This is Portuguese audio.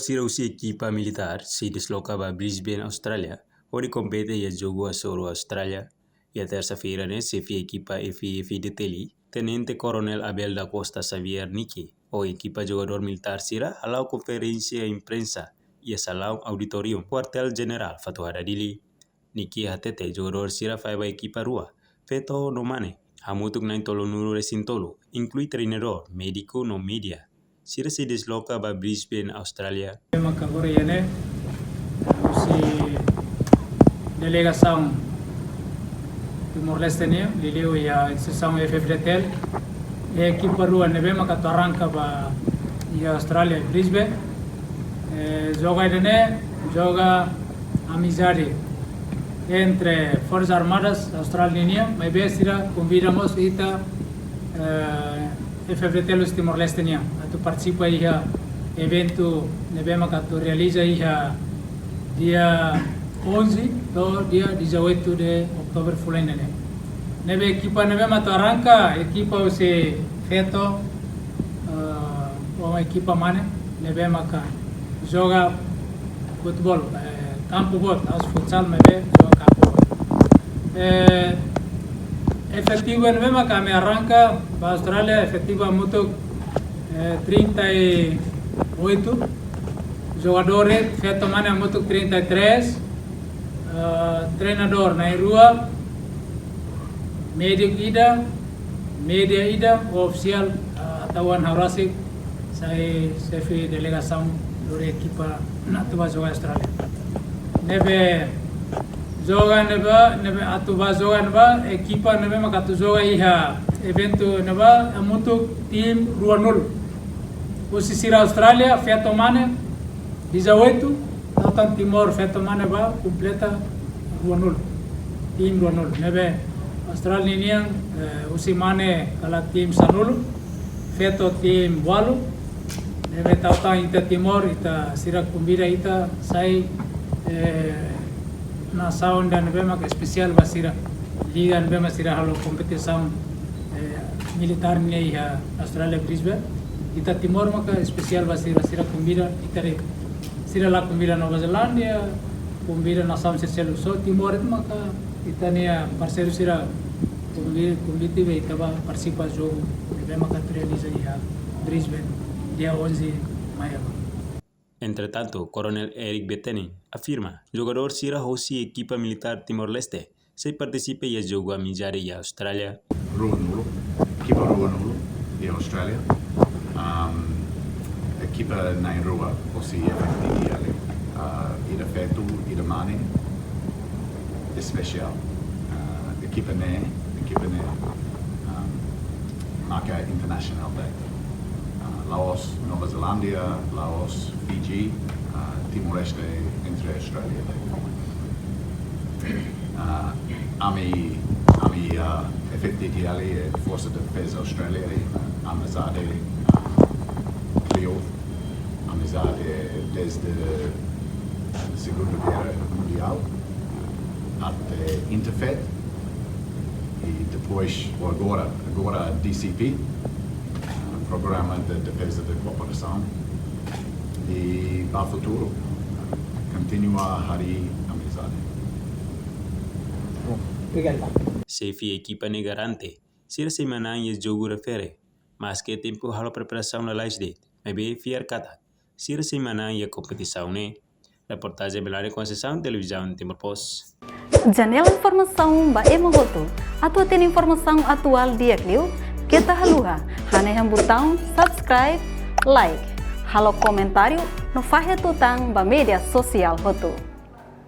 sira-usi equipa militar se deslocava a Brisbane, Austrália, onde compete e jogo a Soro, Austrália. E a terça-feira, chefe equipa FF de Teli, Tenente Coronel Abel da Costa Xavier Niki, o equipa jogador militar sira, alau conferência imprensa e a salão auditorium, quartel-general Fatuhada Dili. Niki hatete jogador sira faiba equipa rua, feto no mane, hamutuk nain tolo nuru resintolo, inclui treinador, médico no media. Sira se desloca a Brisbane, Austrália. Makagoriane, si delegação Timor-Leste liliu ya instituição FFDTL, e equipa rua nebe makato arranca ba ya Austrália e Brisbane. Joga joga amizade entre Forças Armadas australianas, mas bem sira convidamos ita FFDTL os Timor-Leste tu participa ia evento nebema que realiza ia dia 11 do dia 18 de outubro fulane nebe equipa nebema tu arranca equipa se feto uma equipa mana nebema que joga futebol campo bot as futsal nebe joga campo efetivo nebema que me arranca para Austrália efetivo muito 38 jogadores, feto mana muito 33, treinador na rua, media ida, oficial atawan harasik, saya chefe delegação do equipa na tuba joga Austrália. Nebe atuba joga equipa nebe makatu joga iha evento neba muito tim rua nul. Usi sira Austrália, feto mana 18, Tautan Timor feto mana ba completa 2-0. Tim 2-0. Nebe Australia usi mana kala tim sanul, feto tim 8. Nebe Tautan ita Timor ita sira kumbira ita sai na sound dan nebe mak especial basira liga nebe masira halo kompetisi militar ni Australia Brisbane. Ita Timor maka especial basira sira kumbira itare sira la kumbira Nova Zelândia kumbira na São Sicelo so Timor itu maka itania parceiro sira kumbiti be itaba participa jogo be maka realiza ia Brisbane dia 11 maio. Entretanto, Coronel Eric Betenin afirma, jogador sira hosi equipa militar Timor-Leste se participa e jogo amizade e Austrália. Rua nulo, equipa rua nulo e Austrália. Equipa na rua, posi efekti ali. Ida fetu, ida mane, especial. Equipa ne, marca international day. Laos, Nova Zelândia, Laos, Fiji, Timor-Leste entre Austrália day. Ami efekti ali Força de Defesa Austrália, amizade criou, amizade desde a Segunda Guerra Mundial até Interfed e depois agora DCP, Programa de Defesa da Cooperação, e para o futuro continua a hari amizade. Chefe equipa negarante, sira semana e jogo refere, mas que tempo halo preparação na last date, mas bem fiar kata, sira semana e a competição ne. Reportagem Belare Conceição, Televisão Timor Post. Janela informação ba emogoto, atua tem informação atual dia kliu, kita haluha, haneham botão subscribe, like, halo comentário, no fahe tutang ba media sosial hotu.